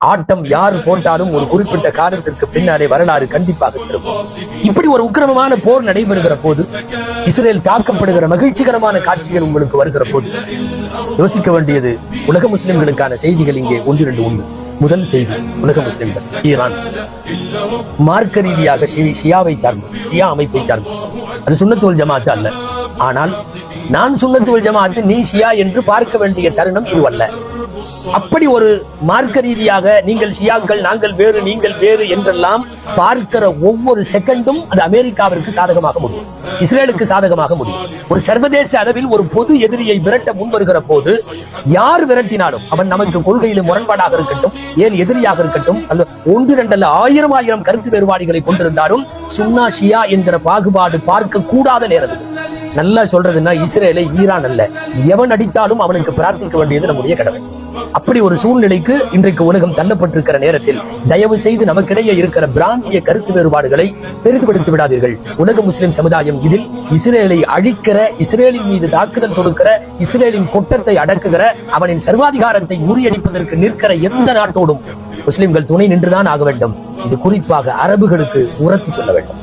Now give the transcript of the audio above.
ஆட்டம் யார் போட்டாலும் ஒரு குறிப்பிட்ட காலத்திற்கு பின்னாலே வரலாறு கண்டிப்பாக திரும்பும். இப்படி ஒரு உக்கிரமமான போர் நடைபெறுகிற போது, இஸ்ரேல் தாக்கப்படுகிற மகிழ்ச்சிகரமான காட்சிகள் உங்களுக்கு வருகிற போது யோசிக்க வேண்டியது உலக முஸ்லிம்களுக்கான செய்திகள் இங்கே ஒன்றிரண்டு உண்டு. முதல் செய்தி, உலக முஸ்லிம்கள் ஈரான் மார்க்க ரீதியாக ஷியாவை சார்ந்தது, ஷியா அமைப்பை சார்ந்தது. அது சுன்னத்து வல் ஜமாஅத் அல்ல. ஆனால் நான் சுன்னத்து வல் ஜமாஅத், நீ ஷியா என்று பார்க்க வேண்டிய தருணம் இதுவல்ல. அப்படி ஒரு மார்க்க ரீதியாக நீங்கள் ஷியாக்கள், நாங்கள் வேறு, நீங்கள் வேறு என்றெல்லாம் பார்க்கிற ஒவ்வொரு செகண்டும் அது அமெரிக்காவிற்கு சாதகமாக முடியும், இஸ்ரேலுக்கு சாதகமாக முடியும். ஒரு சர்வதேச அளவில் ஒரு பொது எதிரியை விரட்ட முன் வருகிற போது யார் விரட்டினாலும் அவன் நமக்கு கொள்கையில் முரண்பாடாக இருக்கட்டும், ஏன் எதிரியாக இருக்கட்டும், அல்ல ஒன்று இரண்டல்ல ஆயிரம் கருத்து வேறுபாடுகளை கொண்டிருந்தாலும் சுன்னா ஷியா என்கிற பாகுபாடு பார்க்க கூடாத நேரம் இது. நல்லா சொல்றதுன்னா இஸ்ரேலை ஈரான் அல்ல, எவன் அடித்தாலும் அவனுக்கு பிரார்த்திக்க வேண்டியது நம்முடைய கடமை. அப்படி ஒரு சூழ்நிலைக்கு இன்றைக்கு உலகம் தள்ளப்பட்டிருக்கிற நேரத்தில் தயவு செய்து நமக்கிடையே இருக்கிற பிராந்திய கருத்து வேறுபாடுகளை பெரிதுபடுத்தி விடாதீர்கள். உலக முஸ்லிம் சமுதாயம் இதில் இஸ்ரேலை அழிக்கிற, இஸ்ரேலின் மீது தாக்குதல் தொடுக்கிற, இஸ்ரேலின் கொட்டத்தை அடக்குகிற, அவனின் சர்வாதிகாரத்தை முறியடிப்பதற்கு நிற்கிற எந்த நாட்டோடும் முஸ்லிம்கள் துணை நின்றுதான் ஆக வேண்டும். இது குறிப்பாக அரபுகளுக்கு உரத்து சொல்ல வேண்டும்.